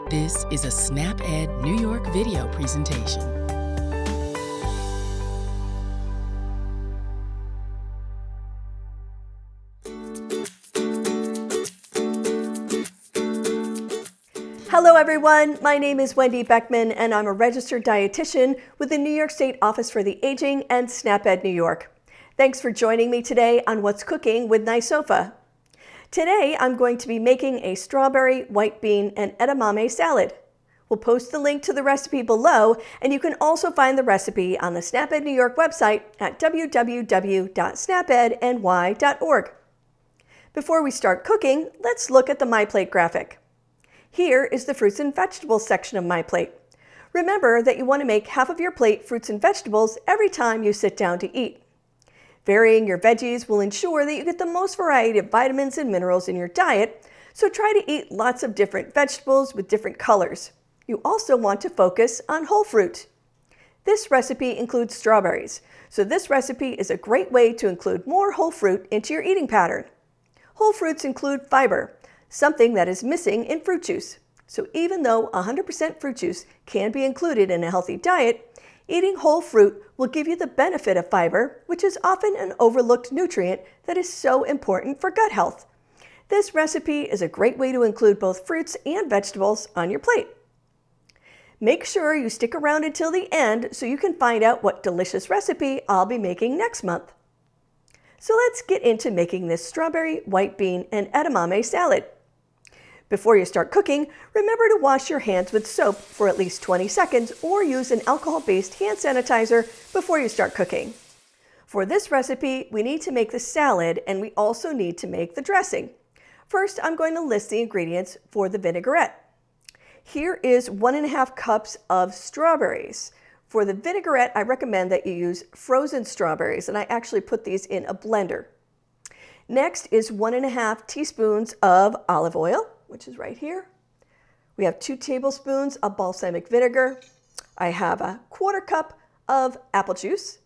This is a SnapEd New York video presentation. Hello everyone, my name is Wendy Beckman and I'm a registered dietitian with the New York State Office for the Aging and SnapEd New York. Thanks for joining me today on What's Cooking with NYSOFA. Today I'm going to be making a strawberry, white bean, and edamame salad. We'll post the link to the recipe below, and you can also find the recipe on the SnapEd New York website at www.snapedny.org. Before we start cooking, let's look at the My Plate graphic. Here is the fruits and vegetables section of My Plate. Remember that you want to make half of your plate fruits and vegetables every time you sit down to eat. Varying your veggies will ensure that you get the most variety of vitamins and minerals in your diet, so try to eat lots of different vegetables with different colors. You also want to focus on whole fruit. This recipe includes strawberries, so this recipe is a great way to include more whole fruit into your eating pattern. Whole fruits include fiber, something that is missing in fruit juice. So even though 100% fruit juice can be included in a healthy diet, eating whole fruit will give you the benefit of fiber, which is often an overlooked nutrient that is so important for gut health. This recipe is a great way to include both fruits and vegetables on your plate. Make sure you stick around until the end so you can find out what delicious recipe I'll be making next month. So let's get into making this strawberry, white bean, and edamame salad. Before you start cooking, remember to wash your hands with soap for at least 20 seconds or use an alcohol-based hand sanitizer before you start cooking. For this recipe, we need to make the salad and we also need to make the dressing. First, I'm going to list the ingredients for the vinaigrette. Here is 1.5 cups of strawberries. For the vinaigrette, I recommend that you use frozen strawberries, and I actually put these in a blender. Next is 1.5 teaspoons of olive oil, which is right here. We have 2 tablespoons of balsamic vinegar. I have a 1/4 cup of apple juice.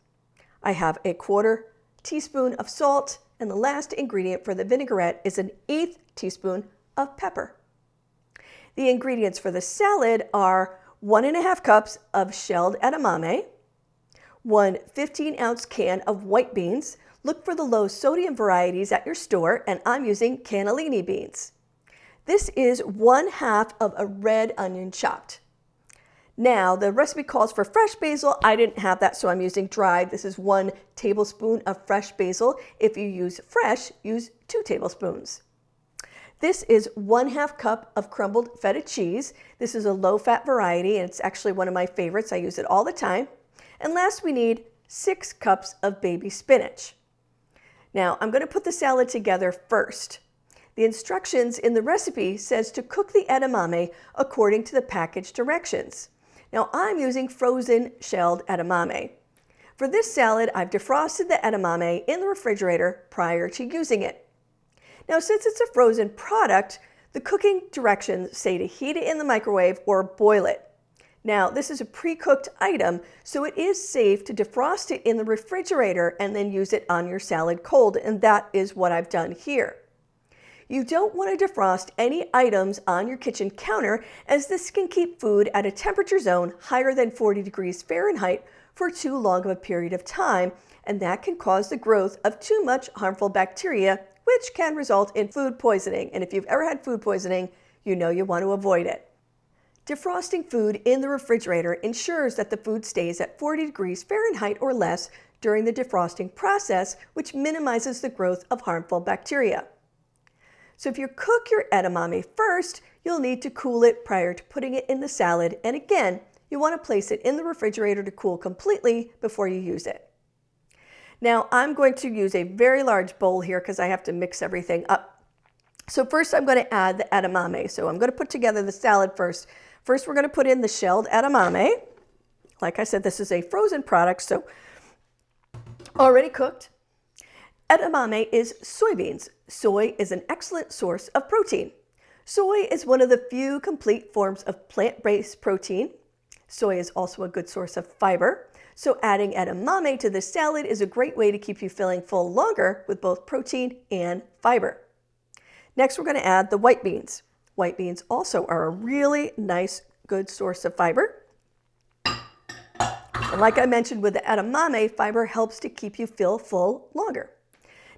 I have a 1/4 teaspoon of salt, and the last ingredient for the vinaigrette is an 1/8 teaspoon of pepper. The ingredients for the salad are 1.5 cups of shelled edamame, 1 15-ounce can of white beans. Look for the low sodium varieties at your store, and I'm using cannellini beans. This is 1/2 of a red onion chopped. Now, the recipe calls for fresh basil. I didn't have that, so I'm using dried. This is 1 tablespoon of fresh basil. If you use fresh, use 2 tablespoons. This is 1/2 cup of crumbled feta cheese. This is a low-fat variety, and it's actually one of my favorites. I use it all the time. And last, we need 6 cups of baby spinach. Now, I'm going to put the salad together first. The instructions in the recipe says to cook the edamame according to the package directions. Now, I'm using frozen shelled edamame. For this salad, I've defrosted the edamame in the refrigerator prior to using it. Now, since it's a frozen product, the cooking directions say to heat it in the microwave or boil it. Now, this is a pre-cooked item, so it is safe to defrost it in the refrigerator and then use it on your salad cold, and that is what I've done here. You don't want to defrost any items on your kitchen counter, as this can keep food at a temperature zone higher than 40 degrees Fahrenheit for too long of a period of time, and that can cause the growth of too much harmful bacteria, which can result in food poisoning. And if you've ever had food poisoning, you know you want to avoid it. Defrosting food in the refrigerator ensures that the food stays at 40 degrees Fahrenheit or less during the defrosting process, which minimizes the growth of harmful bacteria. So if you cook your edamame first, you'll need to cool it prior to putting it in the salad. And again, you want to place it in the refrigerator to cool completely before you use it. Now, I'm going to use a very large bowl here because I have to mix everything up. So first I'm going to add the edamame. So I'm going to put together the salad first. First, we're going to put in the shelled edamame. Like I said, this is a frozen product, so already cooked. Edamame is soybeans. Soy is an excellent source of protein. Soy is one of the few complete forms of plant-based protein. Soy is also a good source of fiber. So adding edamame to the salad is a great way to keep you feeling full longer with both protein and fiber. Next, we're going to add the white beans. White beans also are a really nice, good source of fiber. And like I mentioned with the edamame, fiber helps to keep you feel full longer.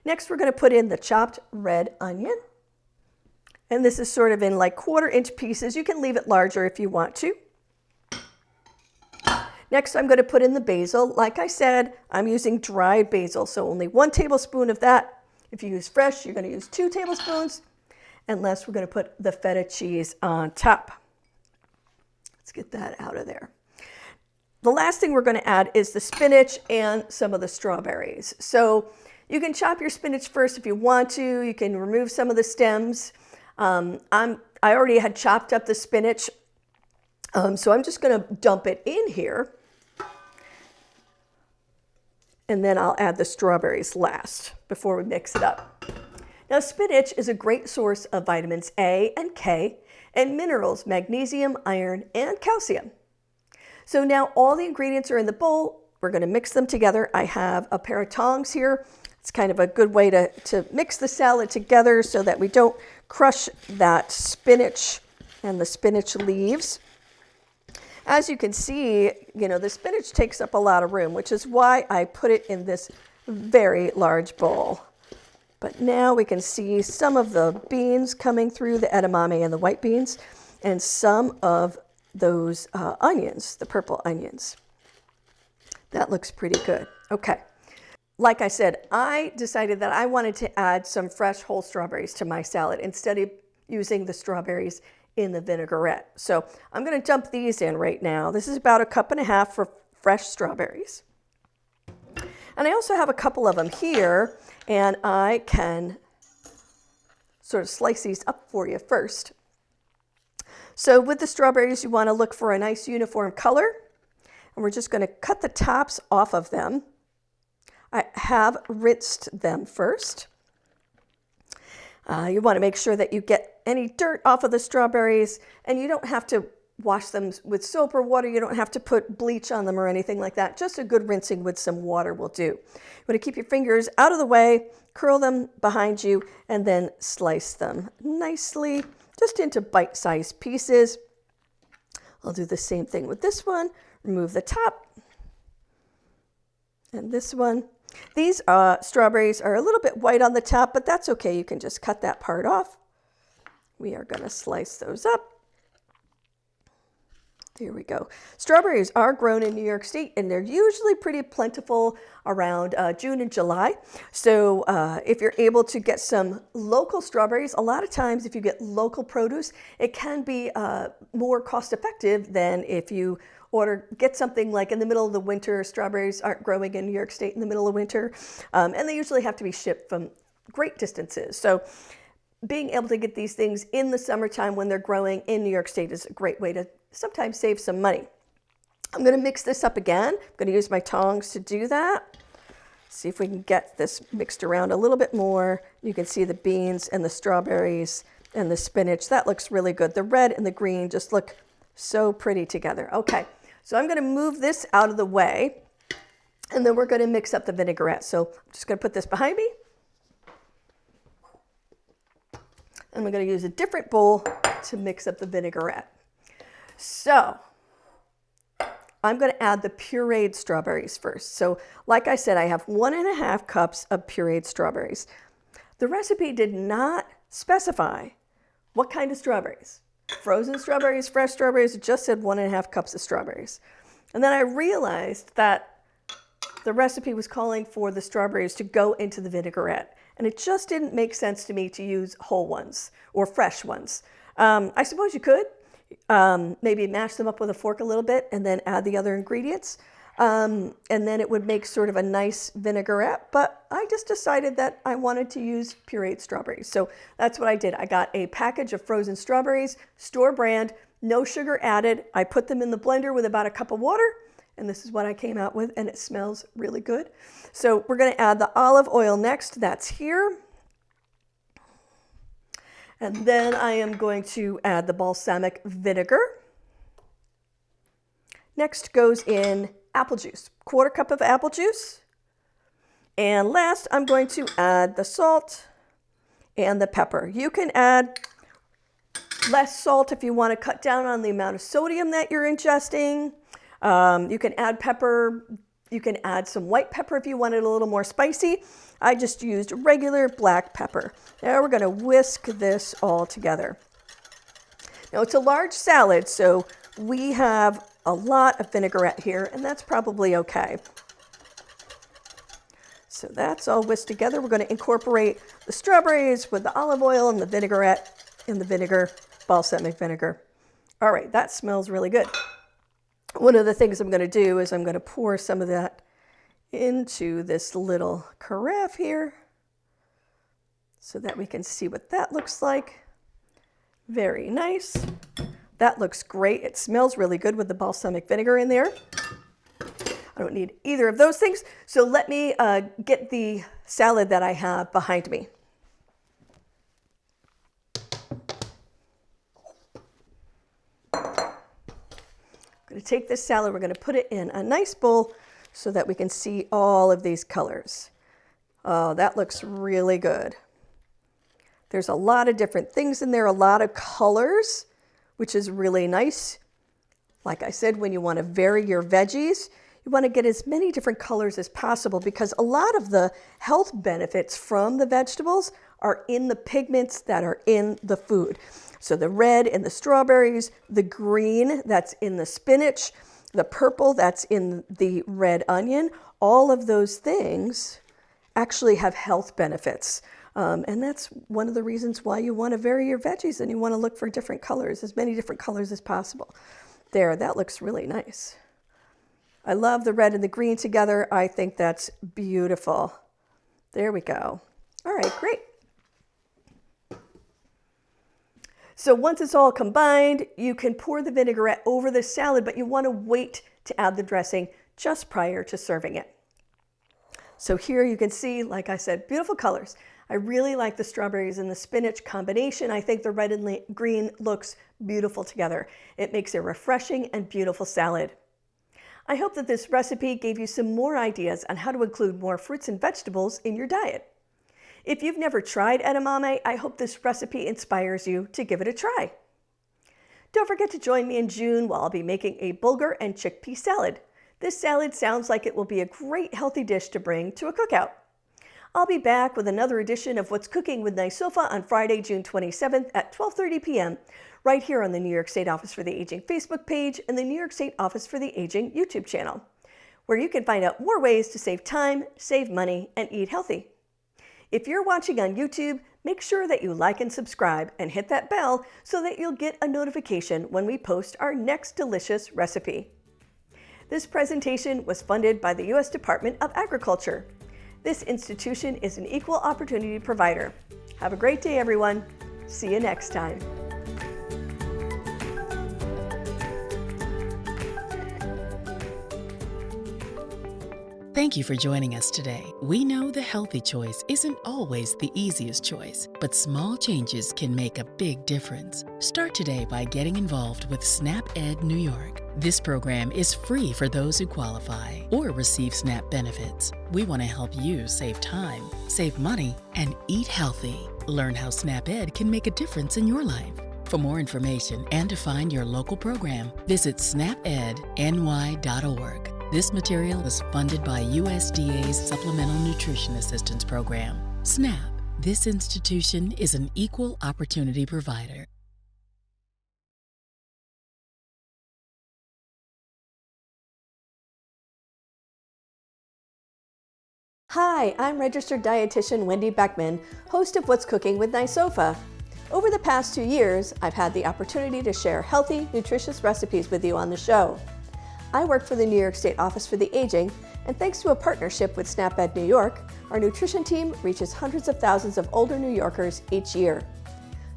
Next, we're going to put in the chopped red onion. And this is sort of in like 1/4-inch pieces. You can leave it larger if you want to. Next, I'm going to put in the basil. Like I said, I'm using dried basil, so only 1 tablespoon of that. If you use fresh, you're going to use 2 tablespoons. And last, we're going to put the feta cheese on top. Let's get that out of there. The last thing we're going to add is the spinach and some of the strawberries. So you can chop your spinach first if you want to. You can remove some of the stems. I already had chopped up the spinach, so I'm just going to dump it in here. And then I'll add the strawberries last before we mix it up. Now, spinach is a great source of vitamins A and K and minerals, magnesium, iron, and calcium. So now all the ingredients are in the bowl. We're going to mix them together. I have a pair of tongs here. It's kind of a good way to mix the salad together so that we don't crush that spinach and the spinach leaves. As you can see, the spinach takes up a lot of room, which is why I put it in this very large bowl. But now we can see some of the beans coming through, the edamame and the white beans, and some of those onions, the purple onions. That looks pretty good. Okay. Like I said, I decided that I wanted to add some fresh whole strawberries to my salad instead of using the strawberries in the vinaigrette. So I'm going to dump these in right now. This is about 1.5 cups for fresh strawberries. And I also have a couple of them here, and I can sort of slice these up for you first. So with the strawberries, you want to look for a nice uniform color, and we're just going to cut the tops off of them. I have rinsed them first. You want to make sure that you get any dirt off of the strawberries, and you don't have to wash them with soap or water. You don't have to put bleach on them or anything like that. Just a good rinsing with some water will do. You want to keep your fingers out of the way, curl them behind you, and then slice them nicely, just into bite-sized pieces. I'll do the same thing with this one. Remove the top. And this one. These strawberries are a little bit white on the top, but that's okay. You can just cut that part off. We are going to slice those up. Here we go. Strawberries are grown in New York State, and they're usually pretty plentiful around June and July. So if you're able to get some local strawberries, a lot of times if you get local produce, it can be more cost effective than if you get something like in the middle of the winter. Strawberries aren't growing in New York State in the middle of winter, and they usually have to be shipped from great distances. So being able to get these things in the summertime when they're growing in New York State is a great way to sometimes save some money. I'm going to mix this up again. I'm going to use my tongs to do that. See if we can get this mixed around a little bit more. You can see the beans and the strawberries and the spinach. That looks really good. The red and the green just look so pretty together. Okay, so I'm going to move this out of the way, and then we're going to mix up the vinaigrette. So I'm just going to put this behind me. And we're going to use a different bowl to mix up the vinaigrette. So I'm going to add the pureed strawberries first. So like I said, I have 1.5 cups of pureed strawberries. The recipe did not specify what kind of strawberries. Frozen strawberries, fresh strawberries, it just said 1.5 cups of strawberries. And then I realized that the recipe was calling for the strawberries to go into the vinaigrette. And it just didn't make sense to me to use whole ones or fresh ones. I suppose you could maybe mash them up with a fork a little bit and then add the other ingredients. And then it would make sort of a nice vinaigrette. But I just decided that I wanted to use pureed strawberries. So that's what I did. I got a package of frozen strawberries, store brand, no sugar added. I put them in the blender with about 1 cup of water. And this is what I came out with, and it smells really good. So we're going to add the olive oil next. That's here. And then I am going to add the balsamic vinegar. Next goes in apple juice, 1/4 cup of apple juice. And last, I'm going to add the salt and the pepper. You can add Less salt if you want to cut down on the amount of sodium that you're ingesting. You can add pepper. You can add some white pepper if you want it a little more spicy. I just used regular black pepper. Now we're going to whisk this all together. Now it's a large salad, so we have a lot of vinaigrette here, and that's probably okay. So that's all whisked together. We're going to incorporate the strawberries with the olive oil and the vinaigrette and the vinegar, balsamic vinegar. All right, that smells really good. One of the things I'm going to do is I'm going to pour some of that into this little carafe here so that we can see what that looks like. Very nice. That looks great. It smells really good with the balsamic vinegar in there. I don't need either of those things. So let me get the salad that I have behind me. I'm going to take this salad, we're going to put it in a nice bowl so that we can see all of these colors. Oh, that looks really good. There's a lot of different things in there, a lot of colors, which is really nice. Like I said, when you want to vary your veggies, you want to get as many different colors as possible because a lot of the health benefits from the vegetables are in the pigments that are in the food. So the red in the strawberries, the green that's in the spinach, the purple that's in the red onion, all of those things actually have health benefits. And that's one of the reasons why you want to vary your veggies and you want to look for different colors, as many different colors as possible. There, that looks really nice. I love the red and the green together. I think that's beautiful. There we go. All right, great. So once it's all combined, you can pour the vinaigrette over the salad, but you want to wait to add the dressing just prior to serving it. So here you can see, like I said, beautiful colors. I really like the strawberries and the spinach combination. I think the red and green looks beautiful together. It makes a refreshing and beautiful salad. I hope that this recipe gave you some more ideas on how to include more fruits and vegetables in your diet. If you've never tried edamame, I hope this recipe inspires you to give it a try. Don't forget to join me in June while I'll be making a bulgur and chickpea salad. This salad sounds like it will be a great healthy dish to bring to a cookout. I'll be back with another edition of What's Cooking with NYSOFA on Friday, June 27th at 12:30 p.m. right here on the New York State Office for the Aging Facebook page and the New York State Office for the Aging YouTube channel, where you can find out more ways to save time, save money, and eat healthy. If you're watching on YouTube, make sure that you like and subscribe and hit that bell so that you'll get a notification when we post our next delicious recipe. This presentation was funded by the U.S. Department of Agriculture. This institution is an equal opportunity provider. Have a great day, everyone. See you next time. Thank you for joining us today. We know the healthy choice isn't always the easiest choice, but small changes can make a big difference. Start today by getting involved with SNAP-Ed New York. This program is free for those who qualify or receive SNAP benefits. We want to help you save time, save money, and eat healthy. Learn how SNAP-Ed can make a difference in your life. For more information and to find your local program, visit snapedny.org. This material is funded by USDA's Supplemental Nutrition Assistance Program. SNAP. This institution is an equal opportunity provider. Hi, I'm registered dietitian Wendy Beckman, host of What's Cooking with NYSOFA. Over the past 2 years, I've had the opportunity to share healthy, nutritious recipes with you on the show. I work for the New York State Office for the Aging, and thanks to a partnership with SNAP-Ed New York, our nutrition team reaches hundreds of thousands of older New Yorkers each year.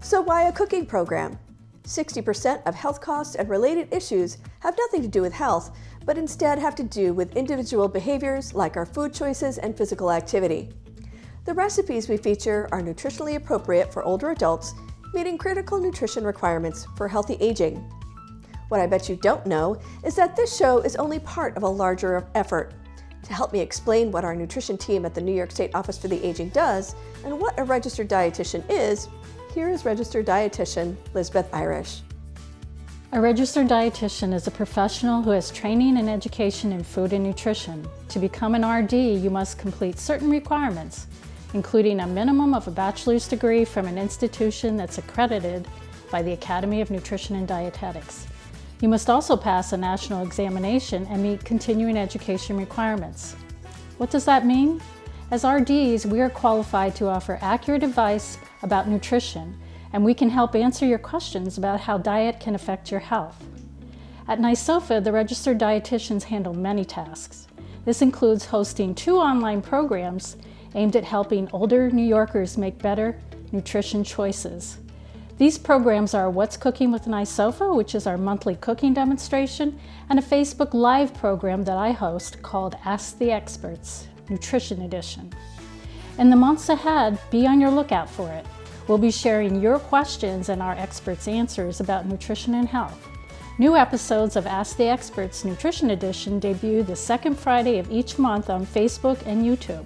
So why a cooking program? 60% of health costs and related issues have nothing to do with health, but instead have to do with individual behaviors like our food choices and physical activity. The recipes we feature are nutritionally appropriate for older adults, meeting critical nutrition requirements for healthy aging. What I bet you don't know is that this show is only part of a larger effort. To help me explain what our nutrition team at the New York State Office for the Aging does and what a registered dietitian is, here is registered dietitian Lisbeth Irish. A registered dietitian is a professional who has training and education in food and nutrition. To become an RD, you must complete certain requirements, including a minimum of a bachelor's degree from an institution that's accredited by the Academy of Nutrition and Dietetics. You must also pass a national examination and meet continuing education requirements. What does that mean? As RDs, we are qualified to offer accurate advice about nutrition, and we can help answer your questions about how diet can affect your health. At NYSOFA, the registered dietitians handle many tasks. This includes hosting 2 online programs aimed at helping older New Yorkers make better nutrition choices. These programs are What's Cooking with NYSOFA, which is our monthly cooking demonstration, and a Facebook Live program that I host called Ask the Experts, Nutrition Edition. In the months ahead, be on your lookout for it. We'll be sharing your questions and our experts' answers about nutrition and health. New episodes of Ask the Experts Nutrition Edition debut the second Friday of each month on Facebook and YouTube.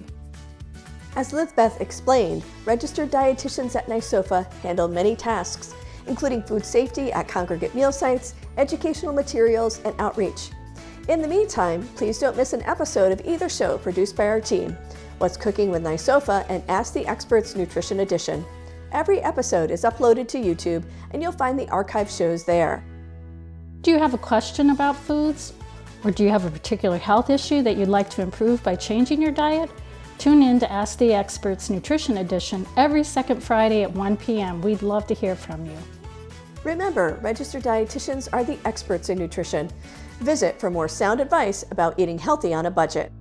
As Lisbeth explained, registered dietitians at NYSOFA handle many tasks, including food safety at congregate meal sites, educational materials, and outreach. In the meantime, please don't miss an episode of either show produced by our team, What's Cooking with NYSOFA and Ask the Experts Nutrition Edition. Every episode is uploaded to YouTube, and you'll find the archive shows there. Do you have a question about foods? Or do you have a particular health issue that you'd like to improve by changing your diet? Tune in to Ask the Experts Nutrition Edition every second Friday at 1 p.m. We'd love to hear from you. Remember, registered dietitians are the experts in nutrition. Visit for more sound advice about eating healthy on a budget.